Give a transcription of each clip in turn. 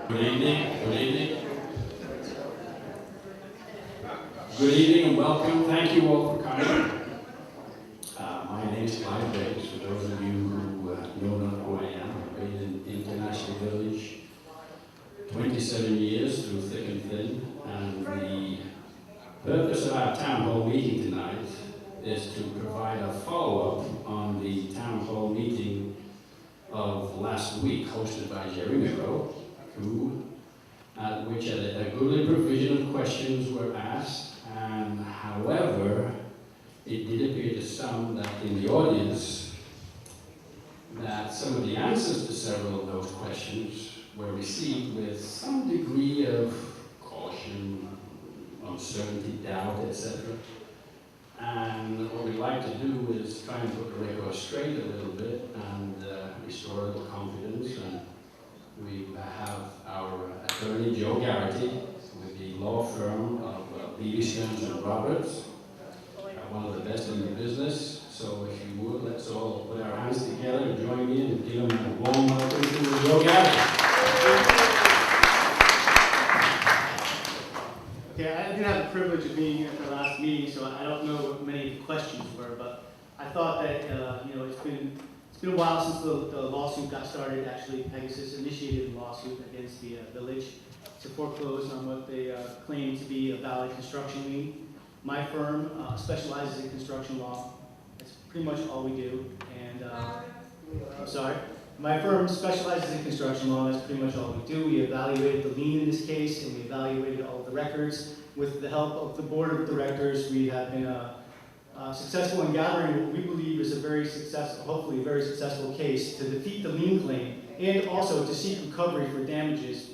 Good evening. Good evening. Good evening and welcome. Thank you all for coming. My name is Clive Bates. For those of you who know not who I am, I've been in International Village 27 years through thick and thin, and the purpose of our town hall meeting tonight is to provide a follow-up on the town hall meeting of last week, hosted by Jerry Miro, at which a goodly provision of questions were asked, and however, it did appear to some that in the audience that some of the answers to several of those questions were received with some degree of caution, uncertainty, doubt, etc. And what we'd like to do is try and put the record straight a little bit and restore a little confidence. And we have our attorney, Joe Garrity, with the law firm of Levy, Stearns & Roberts, one of the best in the business. So if you would, let's all put our hands together and join me in giving a warm welcome to Joe Garrity. Okay, I didn't have the privilege of being here at the last meeting, so I don't know what many of the questions were, but I thought that, it's been a while since the lawsuit got started. Actually, Pegasus initiated a lawsuit against the village to foreclose on what they claim to be a valid construction lien. My firm specializes in construction law. That's pretty much all we do. And I'm sorry. My firm specializes in construction law. That's pretty much all we do. We evaluated the lien in this case, and we evaluated all of the records. With the help of the board of directors, we have been successful in gathering what we believe is a very successful, hopefully a very successful case to defeat the lien claim and also to seek recovery for damages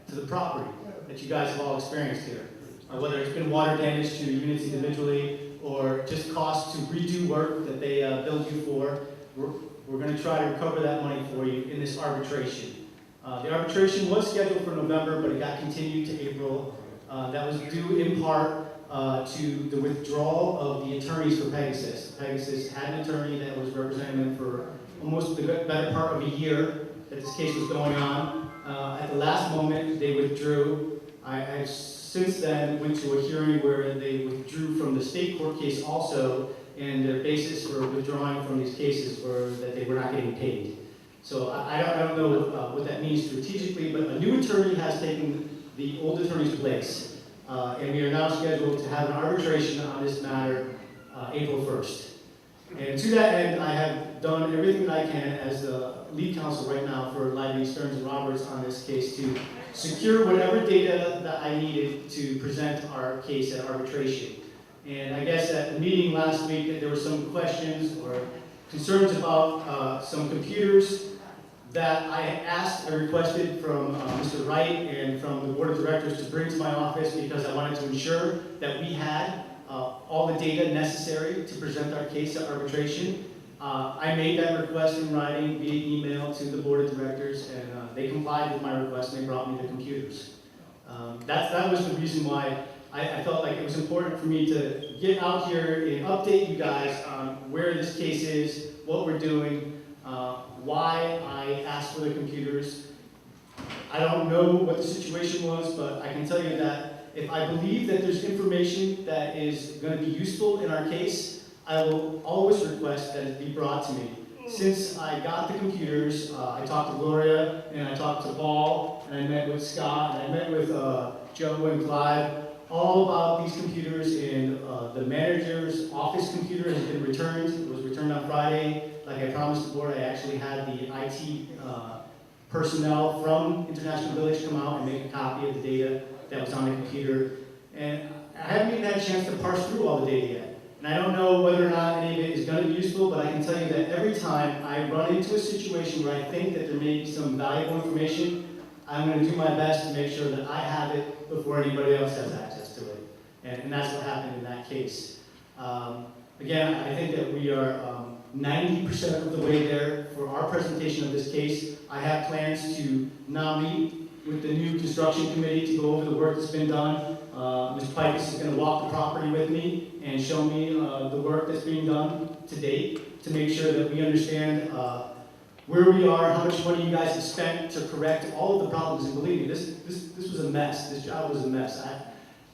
to the property that you guys have all experienced here. Whether it's been water damage to units individually or just costs to redo work that they billed you for, we're going to try to recover that money for you in this arbitration. The arbitration was scheduled for November, but it got continued to April. That was due in part to the withdrawal of the attorneys for Pegasus. Pegasus had an attorney that was representing them for almost the better part of a year that this case was going on. At the last moment, they withdrew. I since then went to a hearing where they withdrew from the state court case also, and their basis for withdrawing from these cases were that they were not getting paid. So I don't know what that means strategically, but a new attorney has taken the old attorney's place. And we are now scheduled to have an arbitration on this matter April 1st. And to that end, I have done everything that I can as the lead counsel right now for Levy, Stearns & Roberts on this case to secure whatever data that I needed to present our case at arbitration. And I guess at the meeting last week that there were some questions or concerns about some computers that I asked or requested from Mr. Wright and from the board of directors to bring to my office because I wanted to ensure that we had all the data necessary to present our case at arbitration. I made that request in writing via email to the board of directors, and they complied with my request and they brought me the computers. That was the reason why I felt like it was important for me to get out here and update you guys on where this case is, what we're doing, why I asked for the computers. I don't know what the situation was, but I can tell you that if I believe that there's information that is going to be useful in our case, I will always request that it be brought to me. Since I got the computers, I talked to Gloria, and I talked to Paul, and I met with Scott, and I met with Joe and Clive, all about these computers, and the manager's office computer has been returned. It was returned on Friday. Like I promised the board, I actually had the IT personnel from International Village come out and make a copy of the data that was on the computer. And I haven't even had a chance to parse through all the data yet. And I don't know whether or not any of it is going to be useful, but I can tell you that every time I run into a situation where I think that there may be some valuable information, I'm going to do my best to make sure that I have it before anybody else has access to it. And that's what happened in that case. Again, I think that we are 90% of the way there for our presentation of this case. I have plans to now meet with the new construction committee to go over the work that's been done. Ms. Pikus is going to walk the property with me and show me the work that's being done to date to make sure that we understand where we are, how much money you guys have spent to correct all of the problems. And believe me, this was a mess. This job was a mess.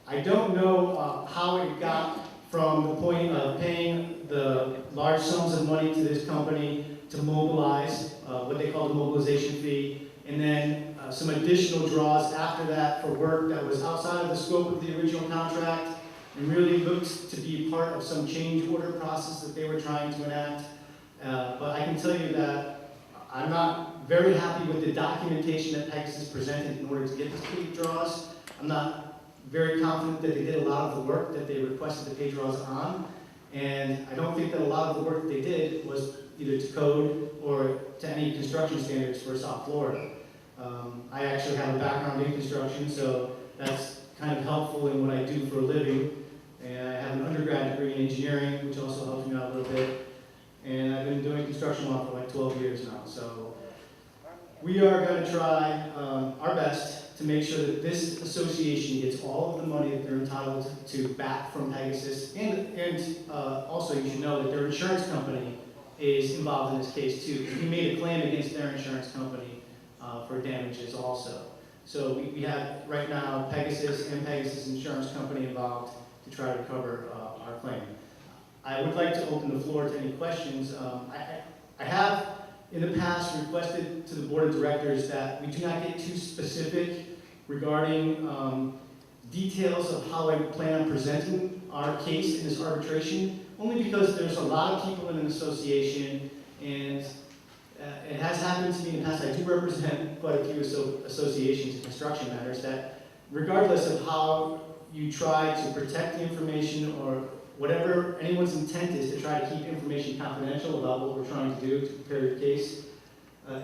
I don't know how it got from the point of paying the large sums of money to this company to mobilize, what they call the mobilization fee, and then some additional draws after that for work that was outside of the scope of the original contract and really looked to be part of some change order process that they were trying to enact. But I can tell you that I'm not very happy with the documentation that Pegasus presented in order to get these pay draws. I'm not very confident that they did a lot of the work that they requested the pay draws on. And I don't think that a lot of the work that they did was either to code or to any construction standards for South Florida. I actually have a background in construction, so that's kind of helpful in what I do for a living. And I have an undergrad degree in engineering, which also helps me out a little bit. And I've been doing construction law for like 12 years now. So we are going to try our best to make sure that this association gets all of the money that they're entitled to back from Pegasus. And also you should know that their insurance company is involved in this case too. We made a claim against their insurance company for damages also. So we have right now Pegasus and Pegasus Insurance Company involved to try to recover our claim. I would like to open the floor to any questions. I have in the past requested to the board of directors that we do not get too specific regarding details of how I plan on presenting our case in this arbitration, only because there's a lot of people in an association, and it has happened to me in the past. I do represent quite a few associations in construction matters that regardless of how you try to protect the information or whatever anyone's intent is to try to keep information confidential about what we're trying to do to prepare your case,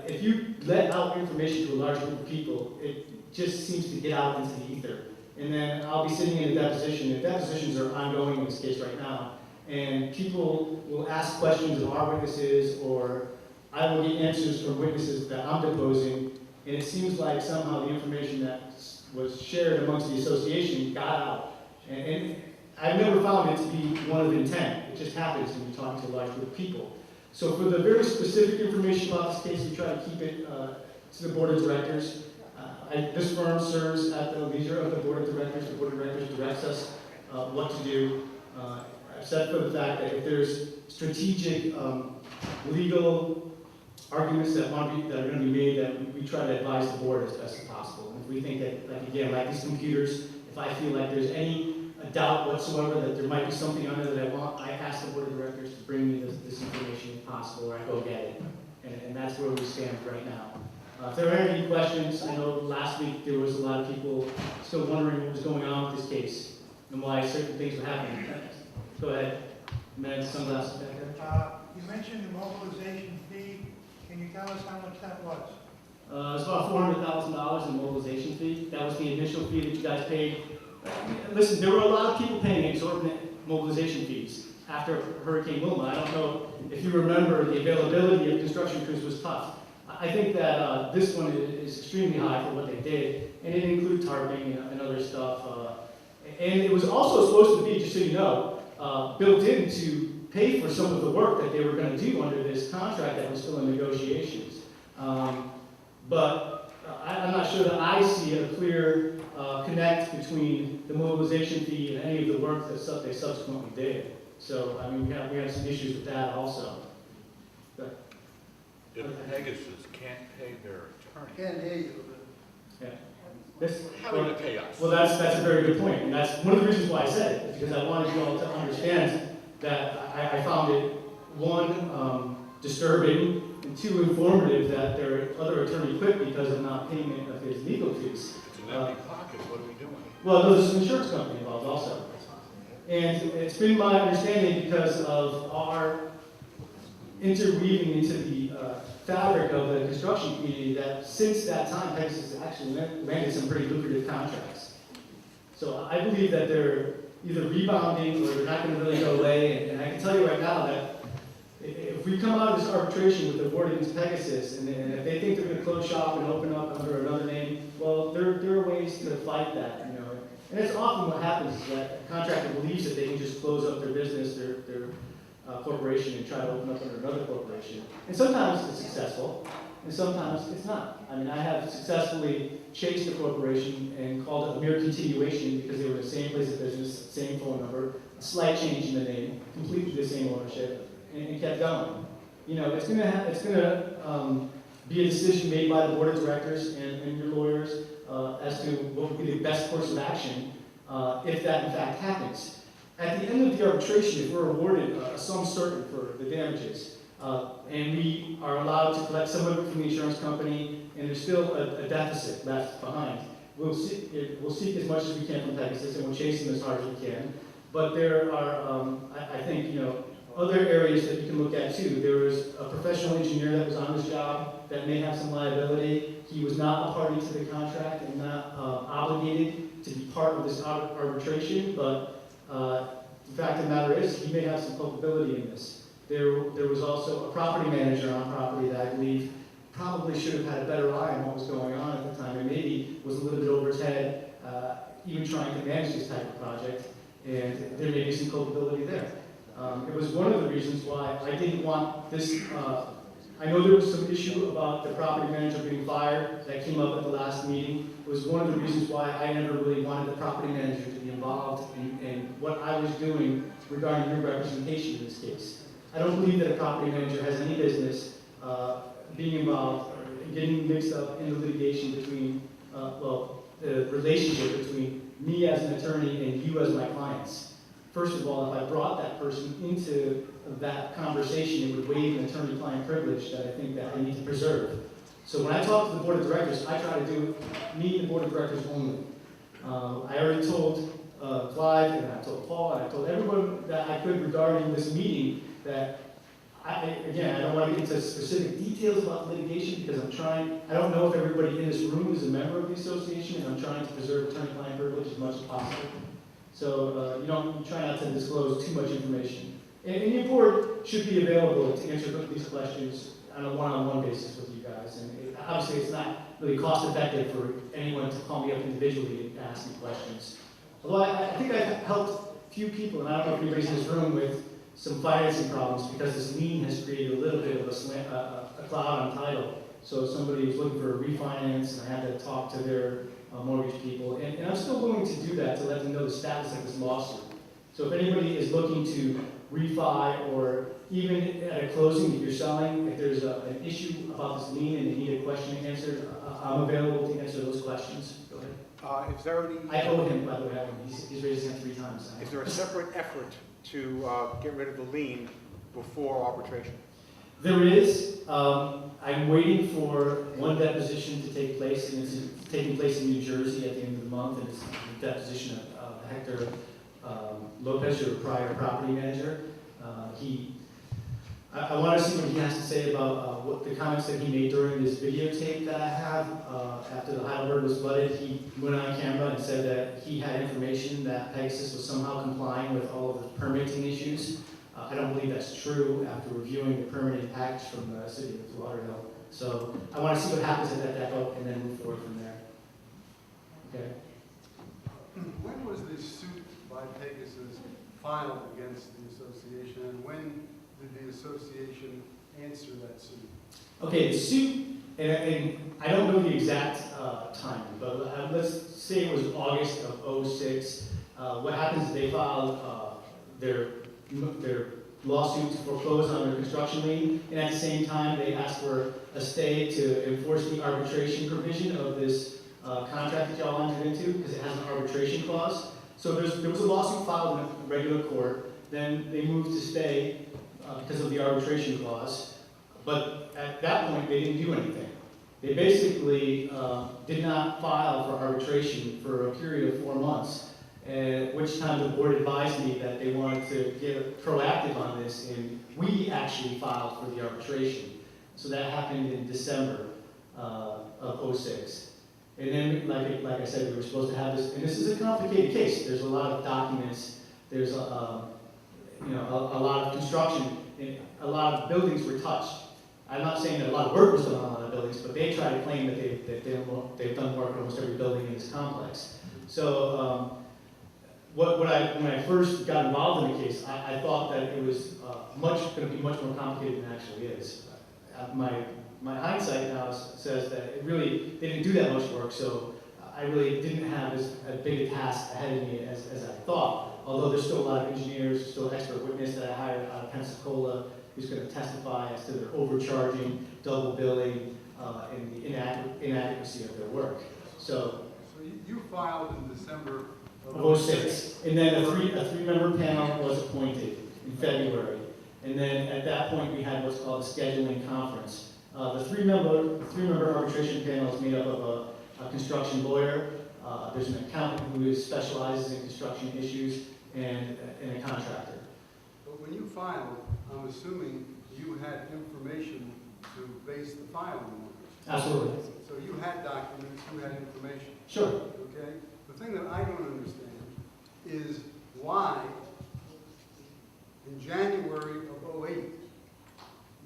if you let out information to a large group of people, it just seems to get out into the ether. And then I'll be sitting in a deposition, and depositions are ongoing in this case right now, and people will ask questions of our witnesses, or I will get answers from witnesses that I'm deposing, and it seems like somehow the information that was shared amongst the association got out. And I've never found it to be one of intent. It just happens when you talk to a large group of people. So for the very specific information about this case, we try to keep it to the board of directors. This firm serves at the leisure of the board of directors. The board of directors directs us what to do, except for the fact that if there's strategic legal arguments that are going to be made, that we try to advise the board as best as possible. And if we think that, like again, like these computers, if I feel like there's any doubt whatsoever that there might be something on there that I want, I ask the board of directors to bring me this information if possible, or I go get it. And that's where we stand right now. If there are any questions, I know last week there was a lot of people still wondering what was going on with this case and why certain things were happening. Go ahead. Man, sunglasses back there. You mentioned the mobilization fee. Can you tell us how much that was? It's about $400,000 in mobilization fee. That was the initial fee that you guys paid. Listen, there were a lot of people paying exorbitant mobilization fees after Hurricane Wilma. I don't know if you remember, the availability of construction crews was tough. I think that this one is extremely high for what they did, and it includes tarping and other stuff. And it was also supposed to be, just so you know, built in to pay for some of the work that they were going to do under this contract that was still in negotiations. But I'm not sure that I see a clear connect between the mobilization fee and any of the work that they subsequently did. So, I mean, we have some issues with that also. If Pegasus can't pay their attorney, Can't hear you. Yeah. how are they pay us? Well, that's a very good point, and that's one of the reasons why I said it, is because I wanted you all to understand that I found it, one, disturbing, and two, informative that their other attorney quit because of not payment of his legal fees. It's an empty pocket, what are we doing? Well, there's an insurance company involved also. And it's been my understanding, because of our interweaving into the fabric of the construction community, that since that time, Pegasus has actually landed some pretty lucrative contracts. So I believe that they're either rebounding or they're not going to really go away. And I can tell you right now that if we come out of this arbitration with the award against Pegasus, and if they think they're going to close shop and open up under another name, well, there are ways to fight that, you know. And it's often what happens is that a contractor believes that they can just close up their business, their corporation and try to open up under another corporation. And sometimes it's successful, and sometimes it's not. I mean, I have successfully chased a corporation and called it a mere continuation because they were the same place of business, same phone number, a slight change in the name, completely the same ownership, and kept going. You know, it's gonna be a decision made by the board of directors and your lawyers as to what would be the best course of action if that in fact happens. At the end of the arbitration, if we're awarded a sum certain for the damages, and we are allowed to collect some of it from the insurance company, and there's still a deficit left behind, we'll seek as much as we can from Pegasus, and we'll chase them as hard as we can. But there are, I think, you know, other areas that you can look at too. There was a professional engineer that was on this job that may have some liability. He was not a party to the contract and not obligated to be part of this arbitration, but the fact of the matter is he may have some culpability in this. There was also a property manager on property that I believe probably should have had a better eye on what was going on at the time, and maybe was a little bit over his head, even trying to manage this type of project, and there may be some culpability there. It was one of the reasons why I didn't want this. I know there was some issue about the property manager being fired that came up at the last meeting. It was one of the reasons why I never really wanted the property manager to be involved in what I was doing regarding your representation in this case. I don't believe that a property manager has any business being involved or getting mixed up in the litigation between, the relationship between me as an attorney and you as my clients. First of all, if I brought that person into that conversation, it would waive an attorney-client privilege that I think that I need to preserve. So when I talk to the board of directors, I try to do me and the board of directors only. I already told Clive, and I told Paul, and I told everyone that I could regarding this meeting that, I don't want to get into specific details about litigation because I don't know if everybody in this room is a member of the association, and I'm trying to preserve attorney-client privilege as much as possible. So you try not to disclose too much information. And your board should be available to answer these questions on a one-on-one basis with you guys. And obviously it's not really cost-effective for anyone to call me up individually and ask me questions. Although I think I've helped a few people, and I don't know if anybody's in this room, with some financing problems because this lien has created a little bit of a cloud on title. So if somebody was looking for a refinance, and I had to talk to their mortgage people, and I'm still willing to do that to let them know the status of this lawsuit. So if anybody is looking to refi, or even at a closing, if you're selling, if there's an issue about this lien and you need a question answered, I'm available to answer those questions. Go ahead. Is there any? I told him, by the way, he's raised his hand 3 times. Is there a separate effort to get rid of the lien before arbitration? There is. I'm waiting for one deposition to take place, and it's taking place in New Jersey at the end of the month, and it's the deposition of Hector Lopez, your prior property manager. I want to see what he has to say about what the comments that he made during this videotape that I have after the Heidelberg was flooded. He went on camera and said that he had information that Pegasus was somehow complying with all of the permitting issues. I don't believe that's true after reviewing the permitting package from the city of Lauderdale. So I want to see what happens at that depot and then move forward from there. Okay. When was this suit by Pegasus filed against the association, and when did the association answer that suit? Okay, the suit, and I don't know the exact time, but let's say it was August of '06. What happens is they filed their lawsuit to foreclose on their construction lien, and at the same time they asked for a stay to enforce the arbitration provision of this contract that y'all entered into, because it has an arbitration clause. So there was a lawsuit filed in a regular court, then they moved to stay because of the arbitration clause, but at that point they didn't do anything. They basically did not file for arbitration for a period of 4 months. At which time the board advised me that they wanted to get proactive on this, and we actually filed for the arbitration. So that happened in December of '06. And then, like I said, we were supposed to have this, and this is a complicated case. There's a lot of documents. There's a lot of construction. And a lot of buildings were touched. I'm not saying that a lot of work was done on a lot of buildings, but they try to claim that they've done work on almost every building in this complex. So when I first got involved in the case, I thought that it was going to be much more complicated than it actually is. My hindsight now says that they didn't do that much work, so I really didn't have as big a task ahead of me as I thought. Although there's still a lot of engineers, still an expert witness that I hired out of Pensacola who's going to testify as to their overcharging, double billing, and the inadequacy of their work. So you filed in December of 06, and then a three-member panel was appointed in February. And then at that point, we had what's called a scheduling conference. The three-member arbitration panel is made up of a construction lawyer, there's an accountant who specializes in construction issues, and a contractor. But when you filed, I'm assuming you had information to base the filing on. Absolutely. So you had documents, you had information. Sure. Okay? The thing that I don't understand is why in January of 08,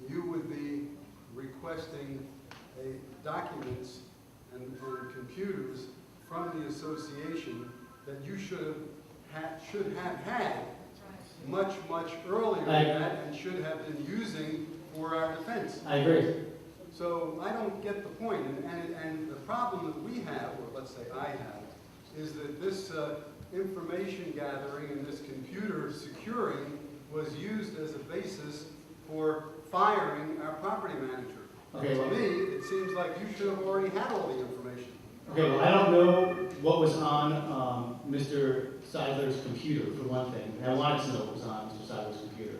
you would be requesting documents and computers from the association that you should have had much earlier than that and should have been using for our defense. I agree. So I don't get the point. And the problem that we have, or let's say I have, is that this information gathering and this computer securing was used as a basis for firing our property manager. Okay, To well, me, it seems like you should have already had all the information. okay, well, I don't know what was on Mr. Seidler's computer, for one thing. And I wanted to know what was on Mr. Seidler's computer.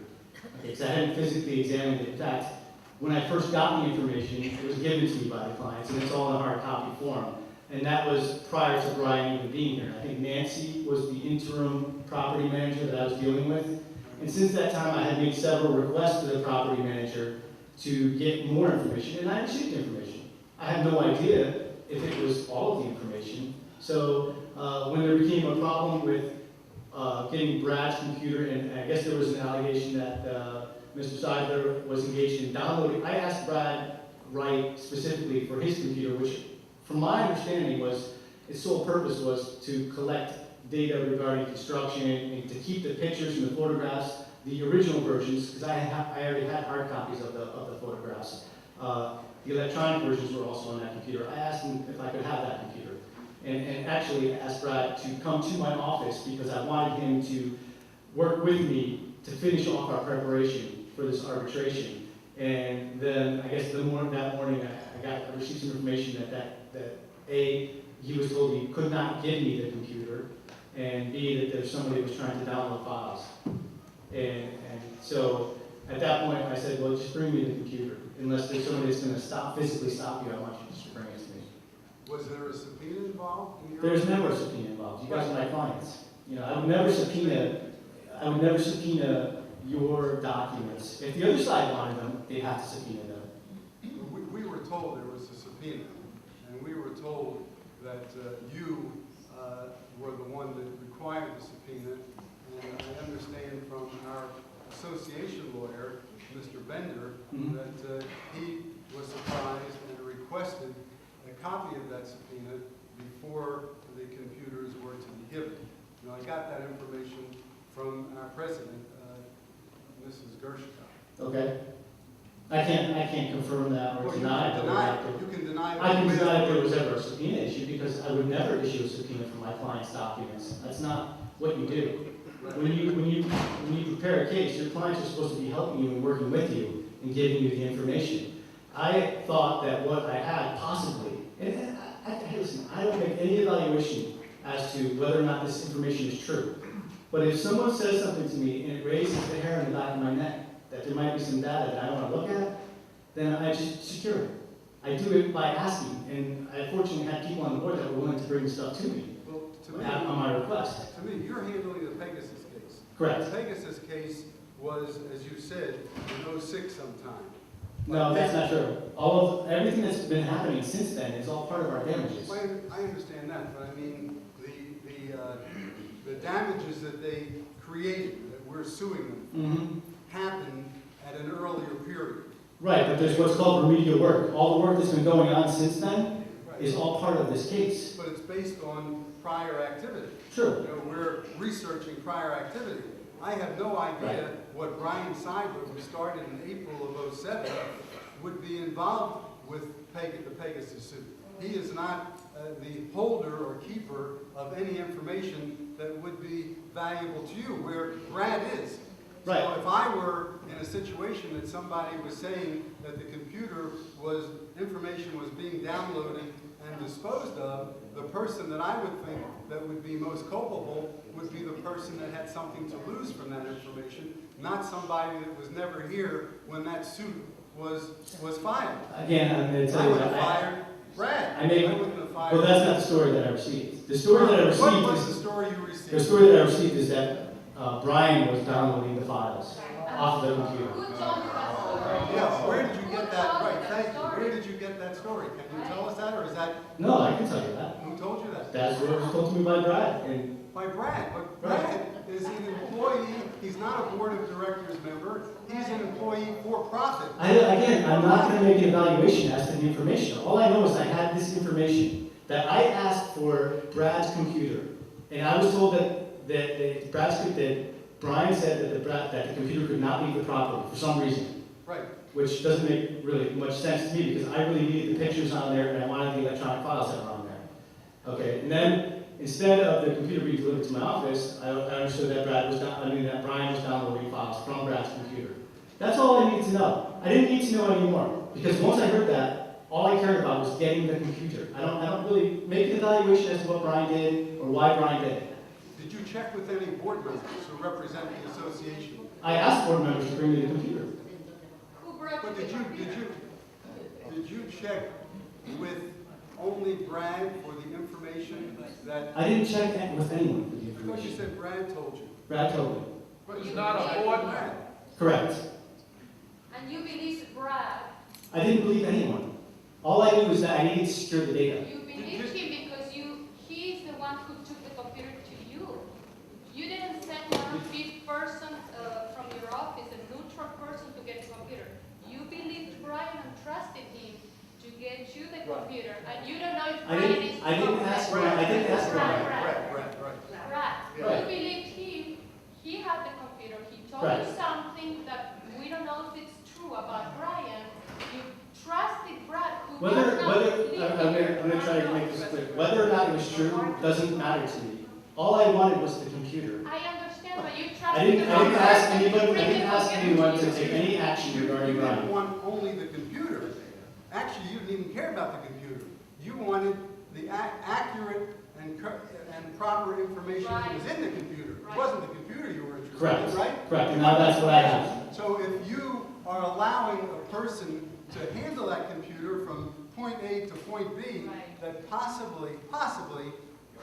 Okay, because I hadn't physically examined it. In fact, when I first got the information, it was given to me by the clients, and it's all in hard copy form. And that was prior to Brian even being here. I think Nancy was the interim property manager that I was dealing with. And since that time, I had made several requests to the property manager to get more information, and I received information. I had no idea if it was all of the information. So when there became a problem with getting Brad's computer, and I guess there was an allegation that Mr. Seidler was engaged in downloading, I asked Brad Wright specifically for his computer, which from my understanding was, its sole purpose was to collect data regarding construction and to keep the pictures and the photographs, the original versions, because I already had hard copies of the photographs. The electronic versions were also on that computer. I asked him if I could have that computer. And actually asked Brad to come to my office because I wanted him to work with me to finish off our preparation for this arbitration. And then I guess that morning I received some information that A, he was told he could not give me the computer, and B, that there's somebody who was trying to download files. And so at that point I said, well, just bring me the computer. Unless there's somebody that's going to physically stop you, I want you to just bring it to me. Was there a subpoena involved? There's never a subpoena involved. You guys are my clients. You know, I would never subpoena your documents. If the other side wanted them, they'd have to subpoena them. We were told there was a subpoena, and we were told that you were the one that required the subpoena, and I understand from our association lawyer, Mr. Bender, that he was surprised and requested a copy of that subpoena before the computers were to be given. Now, I got that information from our president, Mrs. Gershikow. Okay. I can't confirm that or Well, deny it. you can deny it. I can deny if there was ever a subpoena issue because I would never issue a subpoena for my client's documents. That's not what you do. When you prepare a case, your clients are supposed to be helping you and working with you and giving you the information. I thought that what I had possibly, and listen, I don't make any evaluation as to whether or not this information is true. But if someone says something to me and it raises the hair in the back of my neck that there might be some data that I want to look at, then I just secure it. I do it by asking, and I fortunately had people on the board that were willing to bring stuff to me Well, to me, on my request. to me, you're handling the Pegasus case. Correct. The Pegasus case was, as you said, in 06 sometime. No, that's not true. Everything that's been happening since then is all part of our damages. I understand that, but I mean, the damages that they created, that we're suing them, happened at an earlier period. Right, but there's what's called remedial work. All the work that's been going on since then is all part of this case. But it's based on prior activity. True. You know, we're researching prior activity. I have no idea what Brian Seidler, who started in April of '07, would be involved with the Pegasus suit. He is not the holder or keeper of any information that would be valuable to you, where Brad is. Right. So if I were in a situation that somebody was saying that the computer information was being downloaded and disposed of, the person that I would think that would be most culpable would be the person that had something to lose from that information, not somebody that was never here when that suit was filed. Again, I'm going to I tell you would have that fired Brad. I may- wouldn't have fired. well, that's not the story that I received. The story that I What received was the is, story you received? the story that I received is that Brian was downloading the files off the computer. Who told you that story? Yes, where did you get that? Who told Right, you thank that you. story? Where did you get that story? Can you tell us that, or is that, No, I can tell you that. who told you that? That's what was told to me by Brad. And By Brad, but Brad is an employee, he's not a board of directors member, he's an employee for profit. again, I'm not going to make an evaluation as to the information. All I know is I had this information that I asked for Brad's computer, and I was told that Brian said that the computer could not leave the property for some reason, Right, which doesn't make really much sense to me because I really needed the pictures on there and I wanted the electronic files that were on there. Okay, and then instead of the computer being delivered to my office, I understood that Brian was downloading files from Brad's computer. That's all I needed to know. I didn't need to know anymore because once I heard that, all I cared about was getting the computer. I don't really make an evaluation as to what Brian did or why Brian did it. did you check with any board members who represent the association? I asked board members to bring me the computer. Who brought But you did the you, computer? did you check with only Brad for the information that, I didn't check with anyone for the I thought you information. said Brad told you. Brad told me. But He's you not a checked board with Brad. Correct. And you believe Brad. I didn't believe anyone. All I knew was that I needed to secure the data. You believe him because he's the one who took the computer to you. You didn't send one fifth person from your office, a neutral person to get the computer. You believed Brian and trusted him to get you the computer. And you don't know if I Brian didn't- is I didn't ask Brian. I didn't ask Brian. Right. Brad. Right. You believed him. He had the computer. He told Right. you something that we don't know if it's true about Brian. You trusted Brad, who Whether, does not believe I'm gonna try to make this clear. Whether or not it was true doesn't matter to me. All I wanted was the computer. I understand, but you trusted I didn't the ask computer. anybody, I Bring didn't the ask computer anyone to you. take any action You regarding didn't Brian. want only the computer. Actually, you didn't even care about the computer. You wanted the accurate and proper information that was in the computer. It Right. wasn't the computer you were interested Correct, in, right? correct, and now that's what I have. So if you are allowing a person to handle that computer from point A to point B, Right. that possibly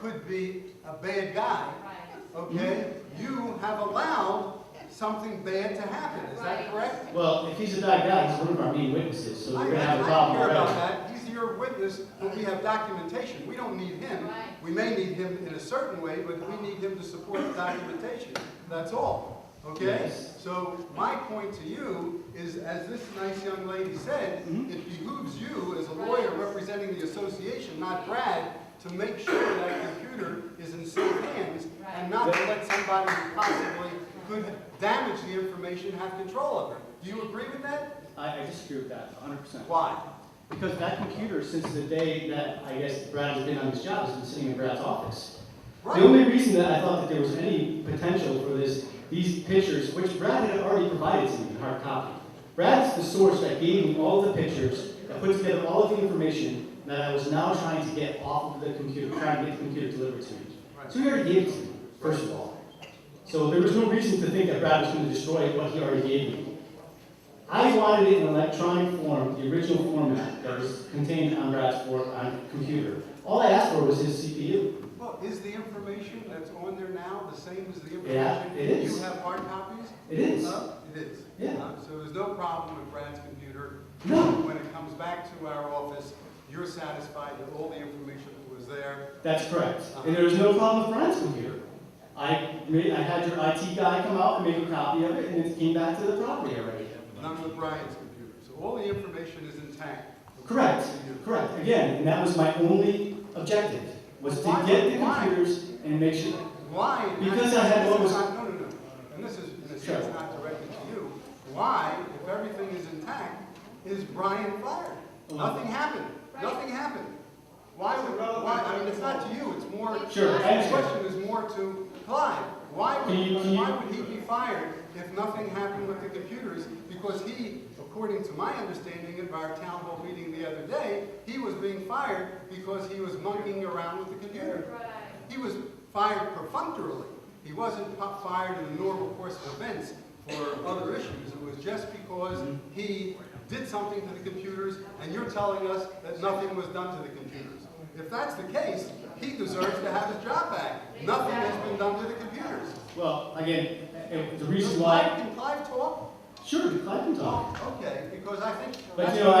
could be a bad guy, Right. okay? You have allowed something bad to happen, is that Right. correct? Well, if he's a bad guy, he's one of our main witnesses, so I we're gonna have a don't problem care about already. that. He's your witness, but we have documentation. We don't need him. Right. We may need him in a certain way, but we need him to support the documentation. That's all, okay? Yes. So my point to you is, as this nice young lady said, Mhm. it behooves you as a lawyer representing the association, not Brad, to make sure that computer is in safe hands and not to let somebody who possibly could damage the information have control of it. Do you agree with that? I disagree with that 100%. Why? Because that computer, since the day that I guess Brad has been on his job, has been sitting in Brad's office. Right. The only reason that I thought that there was any potential for these pictures, which Brad had already provided to me in hard copy. Brad's the source that gave me all of the pictures, that put together all of the information that I was now trying to get off of the computer, trying to get the computer delivered to me. Right. So he already gave it to me, first of all. So there was no reason to think that Brad was going to destroy what he already gave me. I wanted it in electronic form, the original format that was contained on Brad's computer. All I asked for was his CPU. Well, is the information that's on there now the same as the information? Yeah, it is. You have hard copies? It is. It is? Yeah. So there's no problem with Brad's computer? No. When it comes back to our office, you're satisfied that all the information that was there? That's correct. And there was no problem with Brian's computer. I had your IT guy come out and make a copy of it, and it came back to the property already. None with Brian's computer. So all the information is intact. Correct, correct. Again, and that was my only objective, was to get the computers and make sure. Why? Because I had what was. No. And this is, in a sense, not directed to you. Why, if everything is intact, is Brian fired? Nothing happened. Nothing happened. Why would, I mean, it's not to you, it's more, Sure, the question is more to Clive. Why would he be fired if nothing happened with the computers? Because he, according to my understanding of our town hall meeting the other day, he was being fired because he was monkeying around with the computer. He was fired perfunctorily. He wasn't fired in the normal course of events for other issues. It was just because he did something to the computers, and you're telling us that nothing was done to the computers. If that's the case, he deserves to have his job back. Nothing has been done to the computers. Well, again, the reason why. Can Clive talk? Sure, Clive can talk. Okay, because I think. But you know,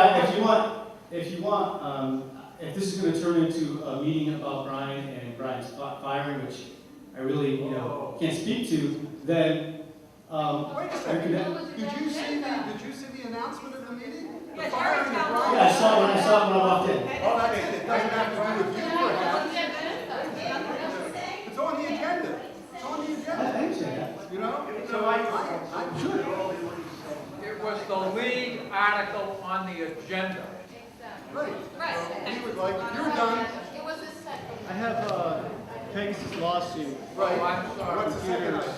if this is going to turn into a meeting about Brian and Brian's firing, which I really, can't speak to, then. Wait a second. Did you see the announcement of the meeting? The Yeah, firing of Brian? Yeah, I saw it when I walked in. Oh, that's it. It doesn't have to do with you or him. It's on the agenda. It's on the I agenda. understand that. You know? So I'm sure. It was the lead article on the agenda. Right. Right. He would like, you're done. It was a second. I have Pegasus lawsuit. Right. Oh, I'm sorry. What's the second Computers.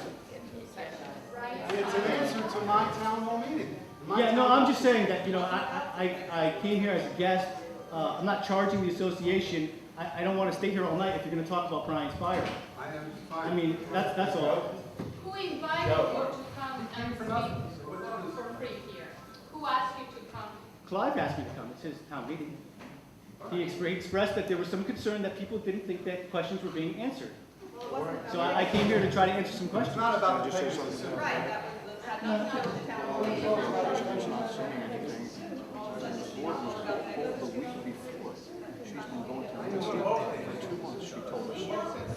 item? It's an answer to my town hall meeting. Yeah, no, I'm just saying that, I came here as a guest. I'm not charging the association. I don't want to stay here all night if you're going to talk about Brian's fire. I am fine. I mean, that's all. Who invited you to come and speak for free here? Who asked you to come? Clive asked me to come. It's his town meeting. He expressed that there was some concern that people didn't think that questions were being answered. So I came here to try to answer some It's questions. not about the Pegasus. Right, that was the town meeting. She's not saying anything. The board was told the week before. She's been going to the for 2 months, she told us,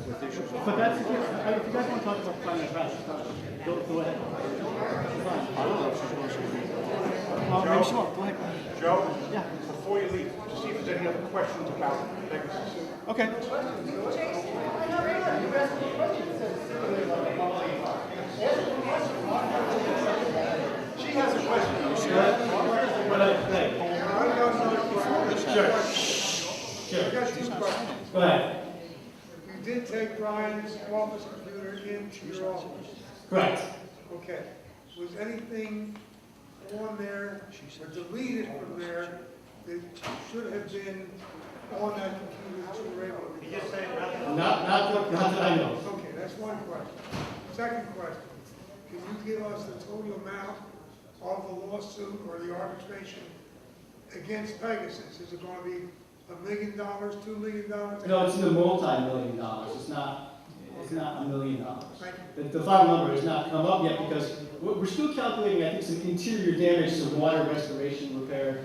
with issues. But that's, if you guys want to talk about Brian and Crash, go ahead. I don't know if she's going to say anything. Maybe she won't. Go ahead. Joe? Yeah. Before you leave, to see if there's any other questions about Pegasus. Okay. She has a question. I got 2 questions. Go ahead. You did take Brian's office computer into your office. Correct. Okay. Was anything on there or deleted from there that should have been on that computer that you were able to? You just saying Not that I know. Okay, that's one question. Second question, can you give us the total amount of the lawsuit or the arbitration against Pegasus? Is it going to be $1 million, $2 million? No, it's in the multi-million dollars. It's not $1 million. Thank you. The final number has not come up yet because we're still calculating, I think, some interior damage, some water restoration, repair.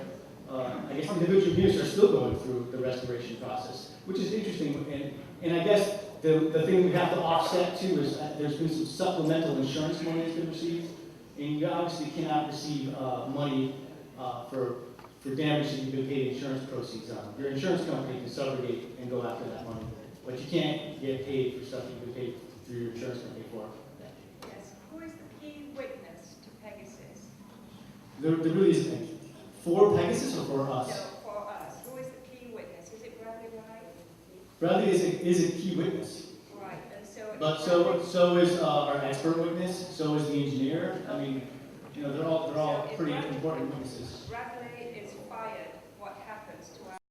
I guess individual units are still going through the restoration process, which is interesting. And I guess the thing we have to offset too is there's been some supplemental insurance money that's been received. And you obviously cannot receive money for damage that you've been paid insurance proceeds on. Your insurance company can subrogate and go after that money, but you can't get paid for stuff you've been paid through your insurance company for. Yes, who is the key witness to Pegasus? There really isn't. For Pegasus or for us? No, for us. Who is the key witness? Is it Bradley Wright? Bradley is a key witness. Right, and so. But so is our expert witness, so is the engineer. I mean, they're all pretty important witnesses. Bradley